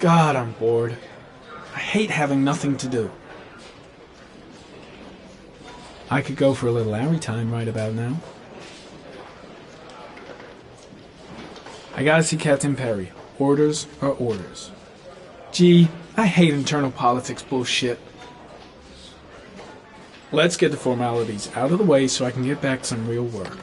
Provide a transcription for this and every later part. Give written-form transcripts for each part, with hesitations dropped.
God, I'm bored. I hate having nothing to do. I could go for a little Larry time right about now. I gotta see Captain Perry. Orders are orders. Gee, I hate internal politics bullshit. Let's get the formalities out of the way so I can get back to some real work.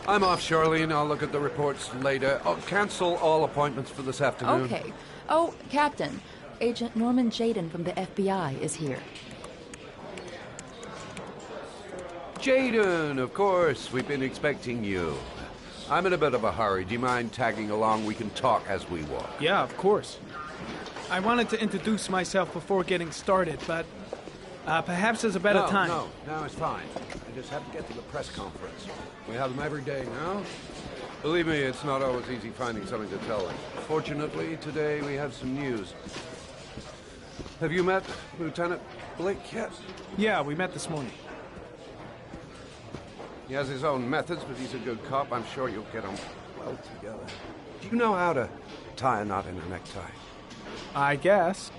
I'm off, Charlene. I'll look at the reports later. I'll cancel all appointments for this afternoon. Okay. Oh, Captain. Agent Norman Jaden from the FBI is here. Jaden, of course. We've been expecting you. I'm in a bit of a hurry. Do you mind tagging along? We can talk as we walk. Yeah, of course. I wanted to introduce myself before getting started, but perhaps there's a better time. No, it's fine. I just have to get to the press conference. We have them every day now. Believe me, it's not always easy finding something to tell them. Fortunately, today we have some news. Have you met Lieutenant Blake yet? Yeah, we met this morning. He has his own methods, but he's a good cop. I'm sure you'll get on well together. Do you know how to tie a knot in a necktie? I guess.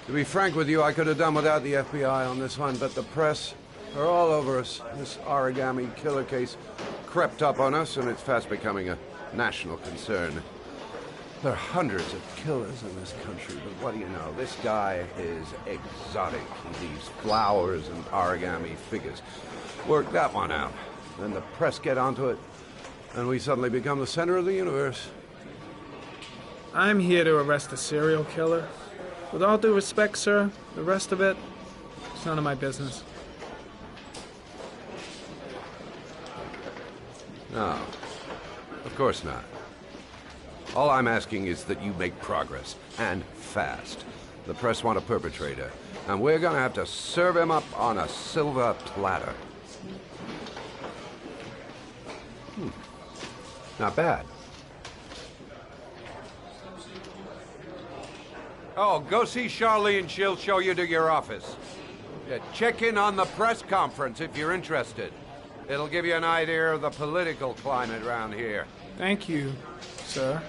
To be frank with you, I could have done without the FBI on this one, but the press are all over us. This origami killer case crept up on us, and it's fast becoming a national concern. There are hundreds of killers in this country, but what do you know? This guy is exotic. He leaves flowers and origami figures. Work that one out. Then the press get onto it, and we suddenly become the center of the universe. I'm here to arrest a serial killer. With all due respect, sir, the rest of it, it's none of my business. No, of course not. All I'm asking is that you make progress, and fast. The press want a perpetrator, and we're gonna have to serve him up on a silver platter. Not bad. Oh, go see Charlene. She'll show you to your office. Yeah, check in on the press conference if you're interested. It'll give you an idea of the political climate around here. Thank you, sir.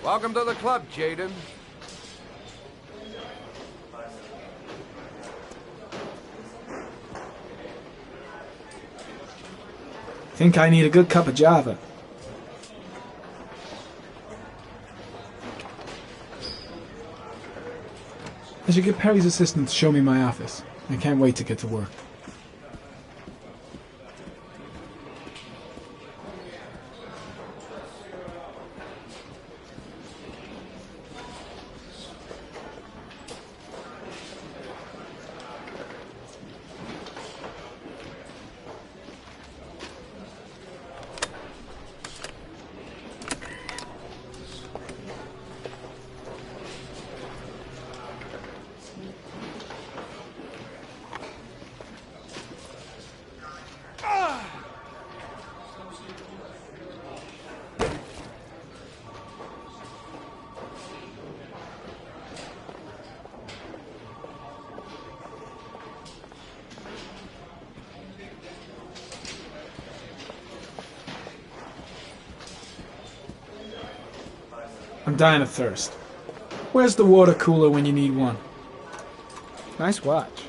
Welcome to the club, Jaden. Think I need a good cup of Java. I should get Perry's assistant to show me my office. I can't wait to get to work. I'm dying of thirst. Where's the water cooler when you need one? Nice watch.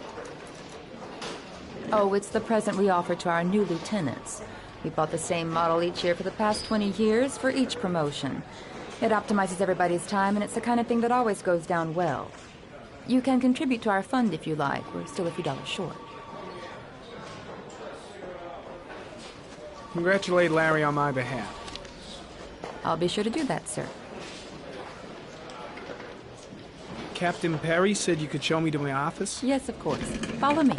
Oh, it's the present we offer to our new lieutenants. We bought the same model each year for the past 20 years for each promotion. It optimizes everybody's time, and it's the kind of thing that always goes down well. You can contribute to our fund if you like. We're still a few dollars short. Congratulate Larry on my behalf. I'll be sure to do that, sir. Captain Perry said you could show me to my office? Yes, of course. Follow me.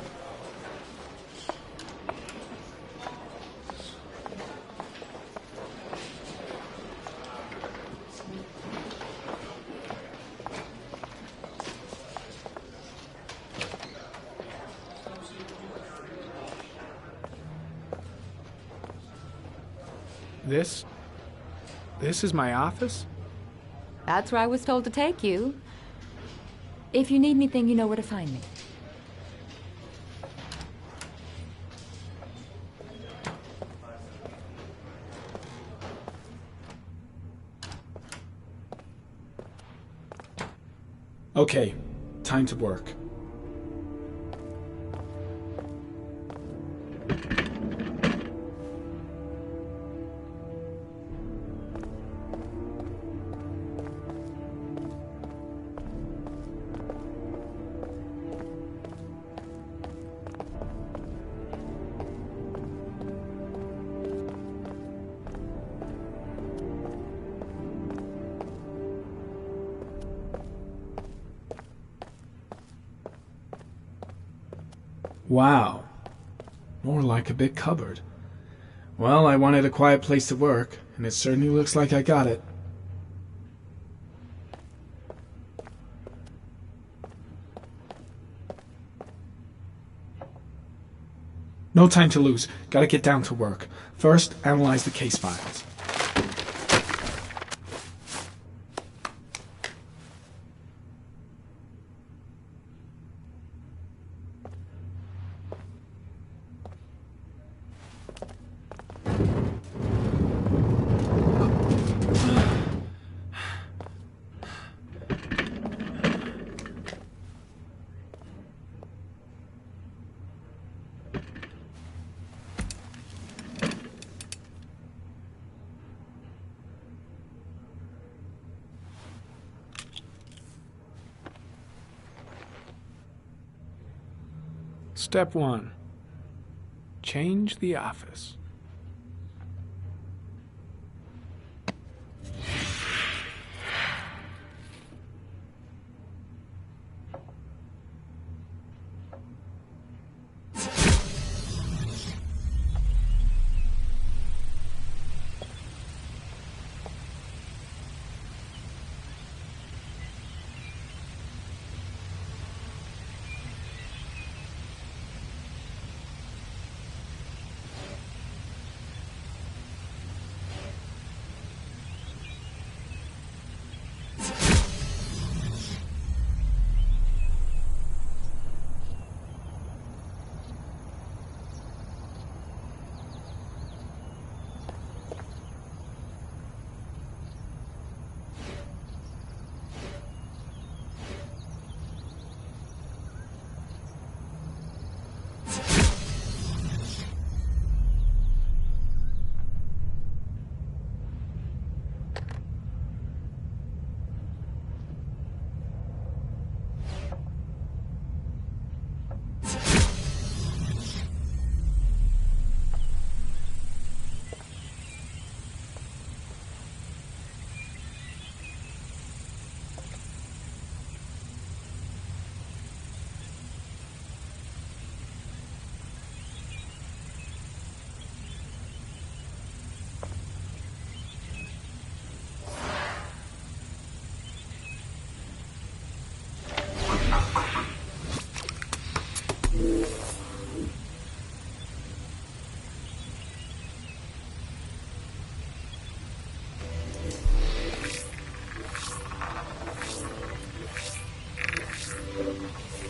This is my office? That's where I was told to take you. If you need anything, you know where to find me. Okay, time to work. Wow. More like a big cupboard. Well, I wanted a quiet place to work, and it certainly looks like I got it. No time to lose. Gotta get down to work. First, analyze the case files. Step 1. Change the office.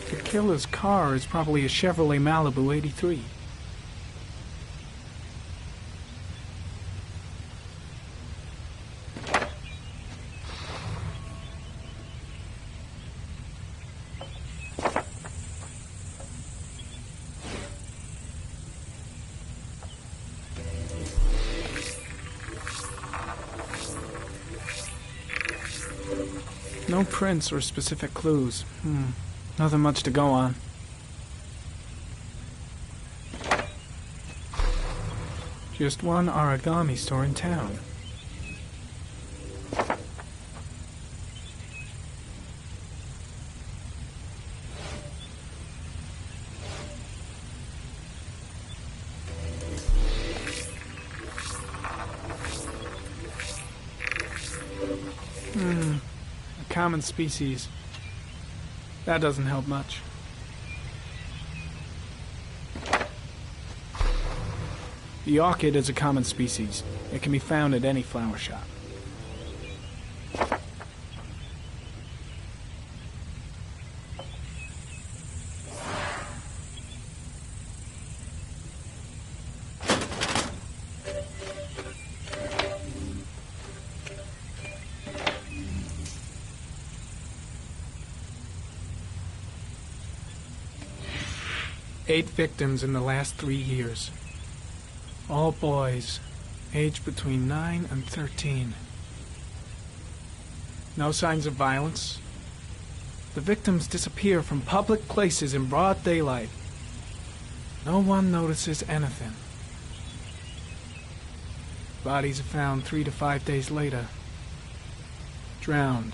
The killer's car is probably a Chevrolet Malibu 83. No prints or specific clues. Nothing much to go on. Just one origami store in town. A common species. That doesn't help much. The orchid is a common species. It can be found at any flower shop. Eight victims in the last 3 years. All boys, aged between 9 and 13. No signs of violence. The victims disappear from public places in broad daylight. No one notices anything. Bodies are found 3 to 5 days later, drowned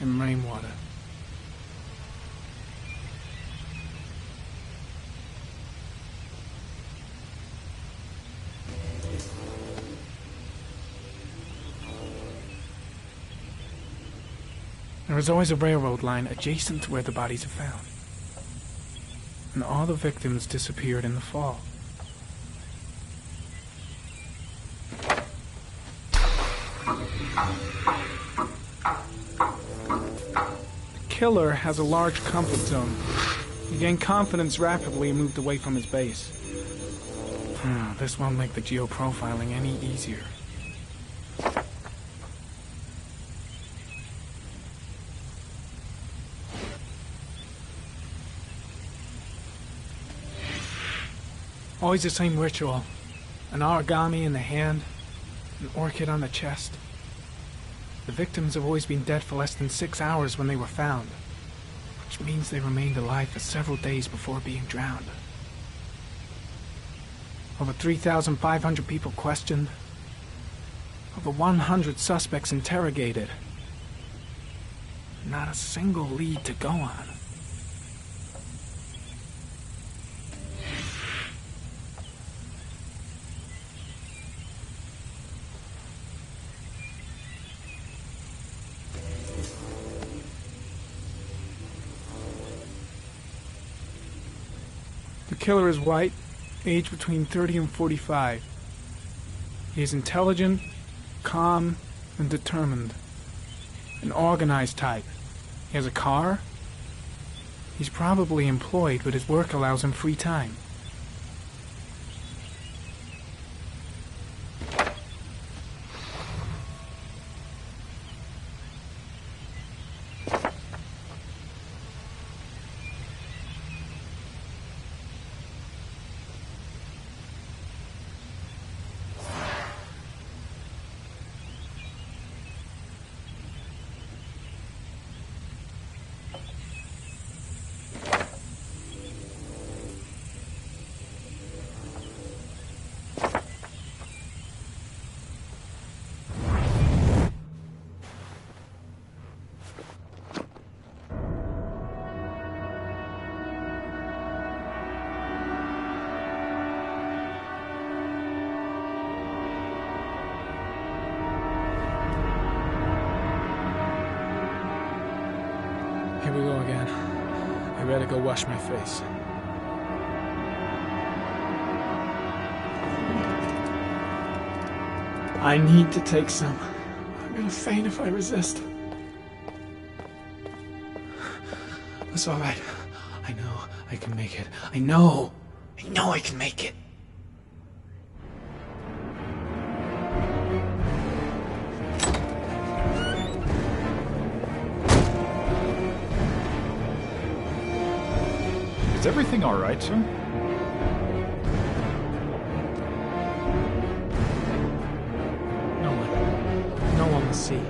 in rainwater. There is always a railroad line adjacent to where the bodies are found. And all the victims disappeared in the fall. The killer has a large comfort zone. He gained confidence rapidly and moved away from his base. This won't make the geoprofiling any easier. Always the same ritual. An origami in the hand, an orchid on the chest. The victims have always been dead for less than 6 hours when they were found, which means they remained alive for several days before being drowned. Over 3,500 people questioned. Over 100 suspects interrogated. Not a single lead to go on. The killer is white, aged between 30 and 45. He is intelligent, calm, and determined. An organized type. He has a car. He's probably employed, but his work allows him free time. Here we go again. I better go wash my face. I need to take some. I'm gonna faint if I resist. It's all right. I know I can make it. I know I can make it. Is everything all right, sir? No one will see.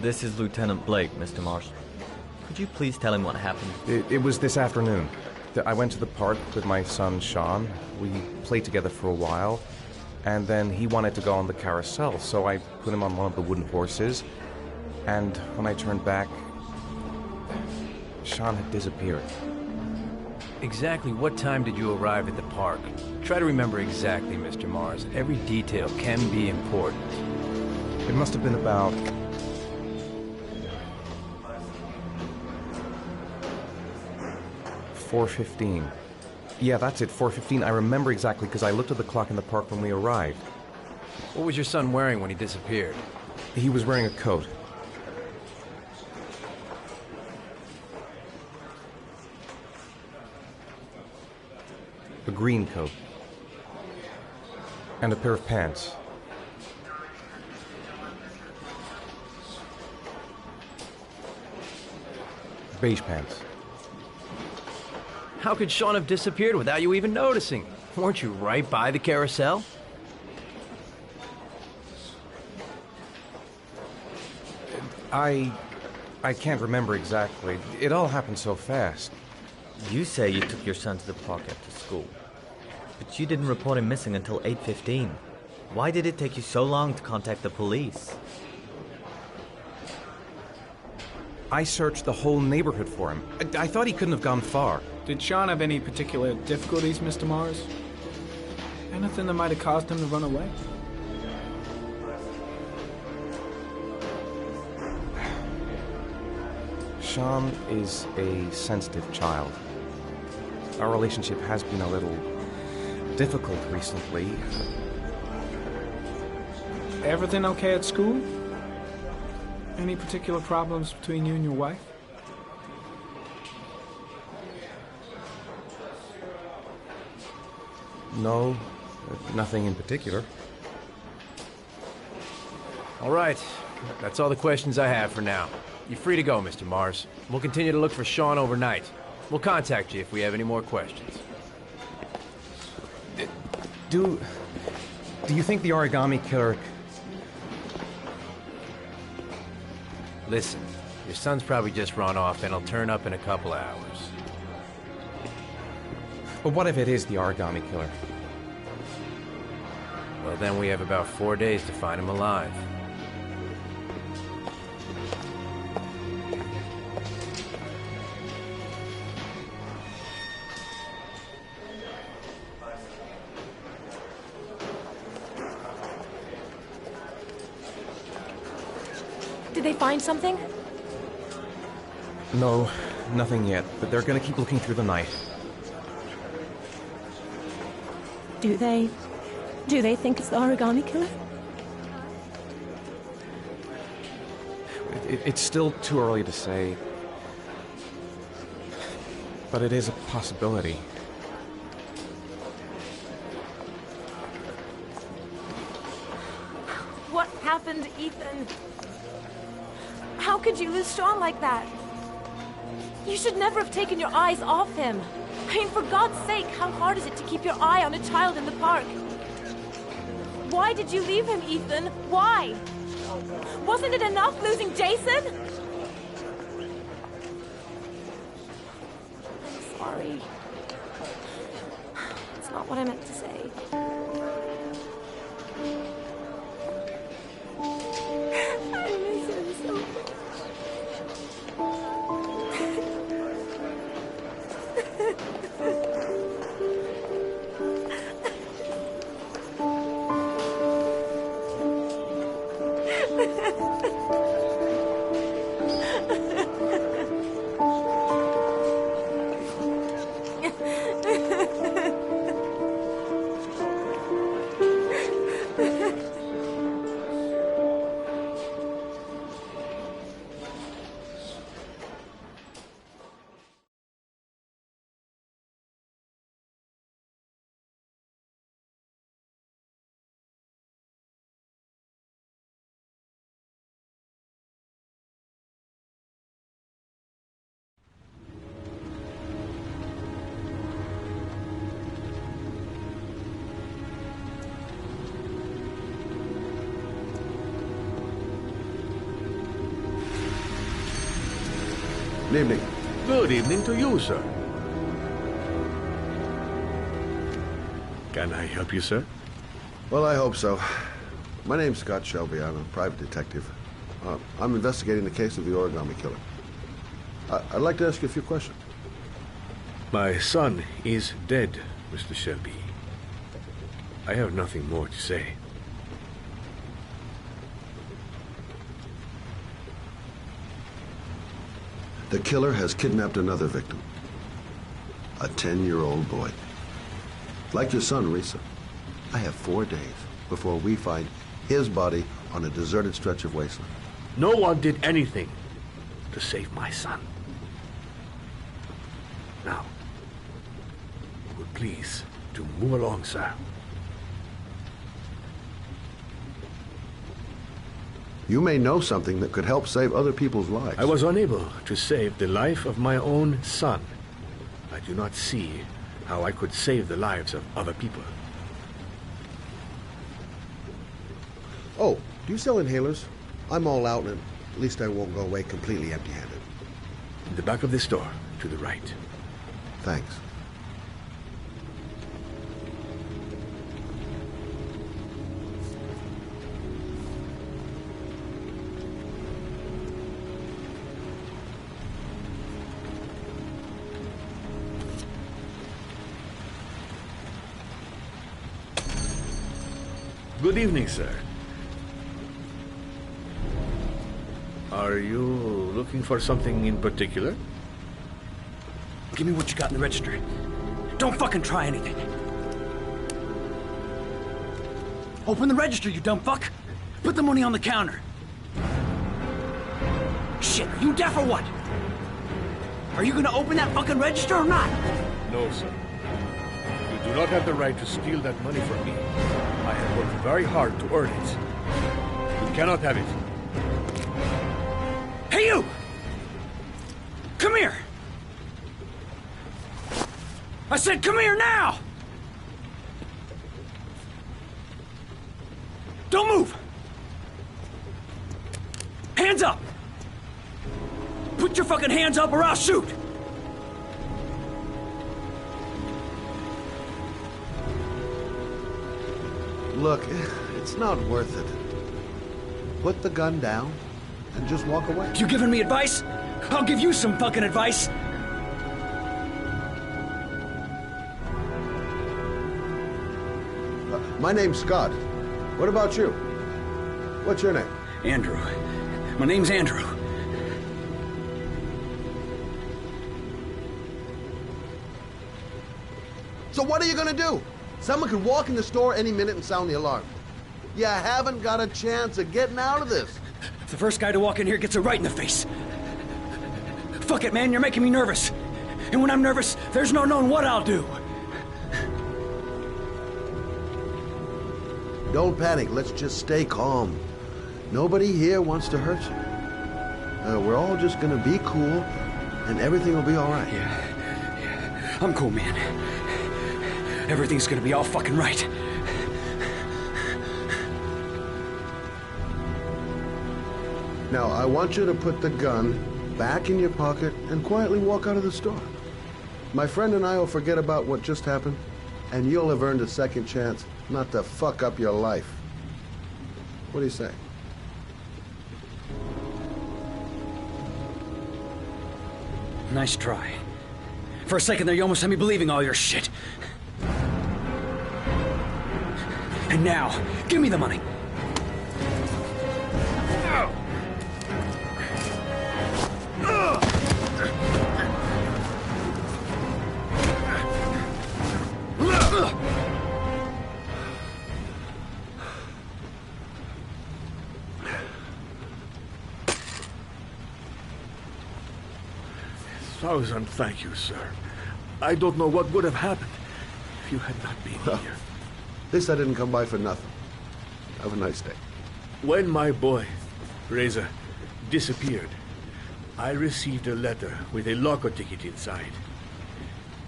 This is Lieutenant Blake, Mr. Mars. Could you please tell him what happened? It was this afternoon. I went to the park with my son, Sean. We played together for a while, and then he wanted to go on the carousel, so I put him on one of the wooden horses, and when I turned back, Sean had disappeared. Exactly what time did you arrive at the park? Try to remember exactly, Mr. Mars. Every detail can be important. It must have been about 4:15. Yeah, that's it, 4:15. I remember exactly because I looked at the clock in the park when we arrived. What was your son wearing when he disappeared? He was wearing a coat. A green coat. And a pair of pants. Beige pants. How could Sean have disappeared without you even noticing? Weren't you right by the carousel? I can't remember exactly. It all happened so fast. You say you took your son to the park after school, but you didn't report him missing until 8:15. Why did it take you so long to contact the police? I searched the whole neighborhood for him. I thought he couldn't have gone far. Did Sean have any particular difficulties, Mr. Mars? Anything that might have caused him to run away? Sean is a sensitive child. Our relationship has been a little difficult recently. Everything okay at school? Any particular problems between you and your wife? No, nothing in particular. All right. That's all the questions I have for now. You're free to go, Mr. Mars. We'll continue to look for Sean overnight. We'll contact you if we have any more questions. Do you think the origami killer... Listen, your son's probably just run off and he'll turn up in a couple of hours. But what if it is the origami killer? Well, then we have about 4 days to find him alive. Did they find something? No, nothing yet, but they're gonna keep looking through the night. Do they think it's the origami killer? It's still too early to say, but it is a possibility. What happened, Ethan? How could you lose Sean like that? You should never have taken your eyes off him. I mean, for God's sake, how hard is it to keep your eye on a child in the park? Why did you leave him, Ethan? Why? Wasn't it enough losing Jason? I'm sorry. It's not what I meant to say. I miss him so much. Good evening. Good evening to you, sir. Can I help you, sir? Well, I hope so. My name's Scott Shelby. I'm a private detective. I'm investigating the case of the origami killer. I'd like to ask you a few questions. My son is dead, Mr. Shelby. I have nothing more to say. The killer has kidnapped another victim. A 10-year-old boy. Like your son, Risa. I have 4 days before we find his body on a deserted stretch of wasteland. No one did anything to save my son. Now, would please to move along, sir. You may know something that could help save other people's lives. I was unable to save the life of my own son. I do not see how I could save the lives of other people. Oh, do you sell inhalers? I'm all out, and at least I won't go away completely empty-handed. In the back of the store, to the right. Thanks. Good evening, sir. Are you looking for something in particular? Give me what you got in the register. Don't fucking try anything. Open the register, you dumb fuck. Put the money on the counter. Shit, are you deaf or what? Are you gonna open that fucking register or not? No, sir. You do not have the right to steal that money from me. I have worked very hard to earn it. You cannot have it. Hey, you! Come here! I said come here now! Don't move! Hands up! Put your fucking hands up or I'll shoot! Look, it's not worth it. Put the gun down and just walk away. You giving me advice? I'll give you some fucking advice. My name's Scott. What about you? What's your name? Andrew. My name's Andrew. So what are you gonna do? Someone could walk in the store any minute and sound the alarm. You haven't got a chance of getting out of this. The first guy to walk in here gets it right in the face. Fuck it, man, you're making me nervous. And when I'm nervous, there's no knowing what I'll do. Don't panic, let's just stay calm. Nobody here wants to hurt you. We're all just gonna be cool, and everything will be all right. Yeah, I'm cool, man. Everything's gonna be all fucking right. Now, I want you to put the gun back in your pocket and quietly walk out of the store. My friend and I will forget about what just happened, and you'll have earned a second chance not to fuck up your life. What do you say? Nice try. For a second there, you almost had me believing all your shit. And now, give me the money. Thousand thank you, sir. I don't know what would have happened if you had not been here. This I didn't come by for nothing. Have a nice day. When my boy, Reza, disappeared, I received a letter with a locker ticket inside.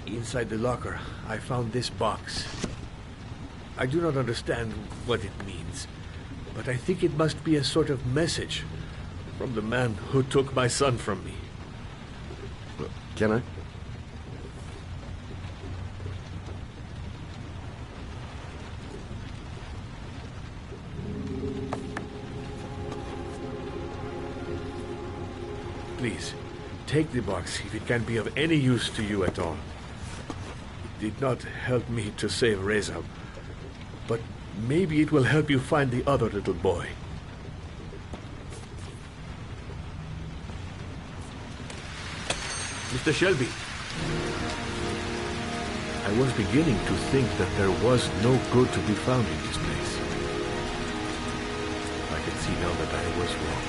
Inside the locker, I found this box. I do not understand what it means, but I think it must be a sort of message from the man who took my son from me. Can I? Please, take the box if it can be of any use to you at all. It did not help me to save Reza, but maybe it will help you find the other little boy. Mr. Shelby, I was beginning to think that there was no good to be found in this place. I can see now that I was wrong.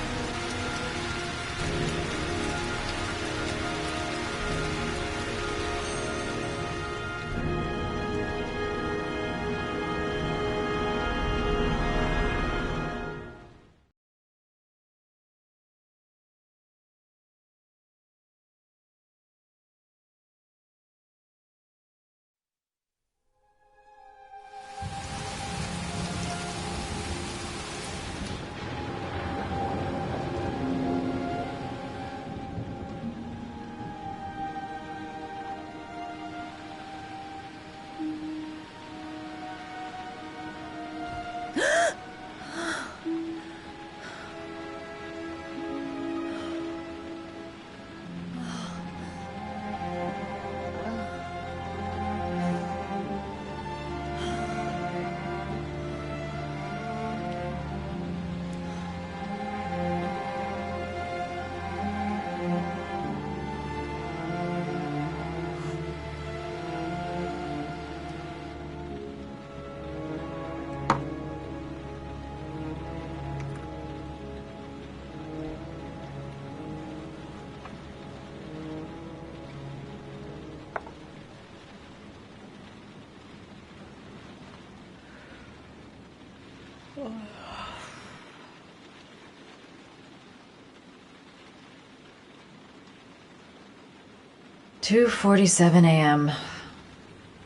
"2:47 a.m.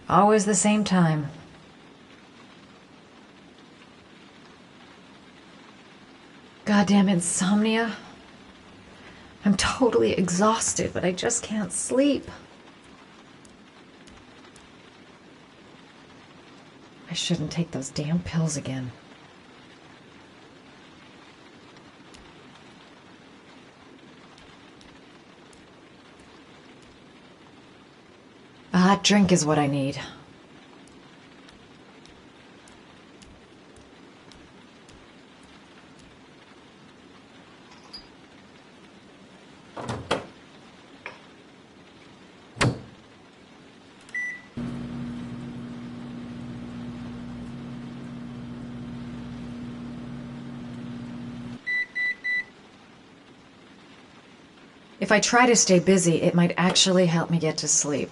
Always the same time. Goddamn insomnia. I'm totally exhausted, but I just can't sleep. I shouldn't take those damn pills again. A hot drink is what I need. If I try to stay busy, it might actually help me get to sleep.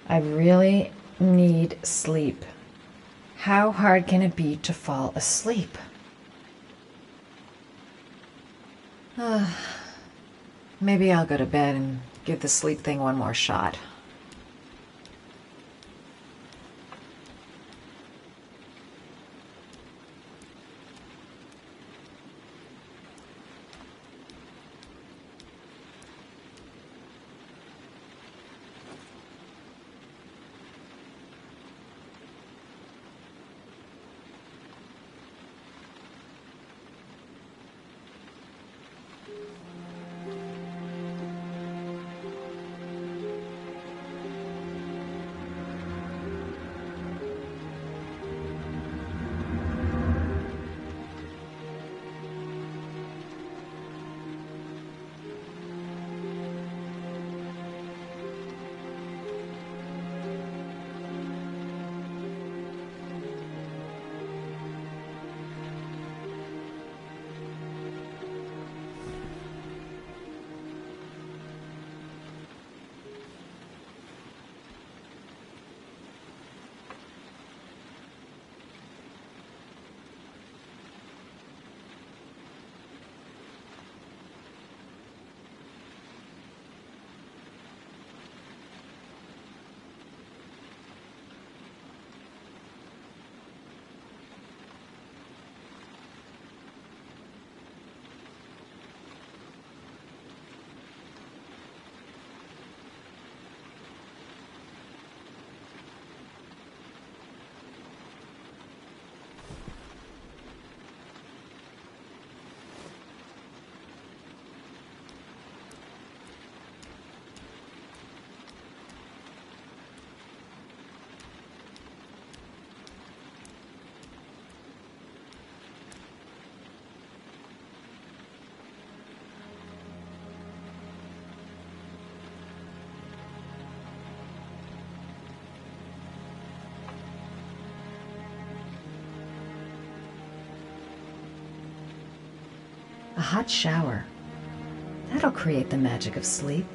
I really need sleep. How hard can it be to fall asleep? Maybe I'll go to bed and give the sleep thing one more shot. A hot shower. That'll create the magic of sleep.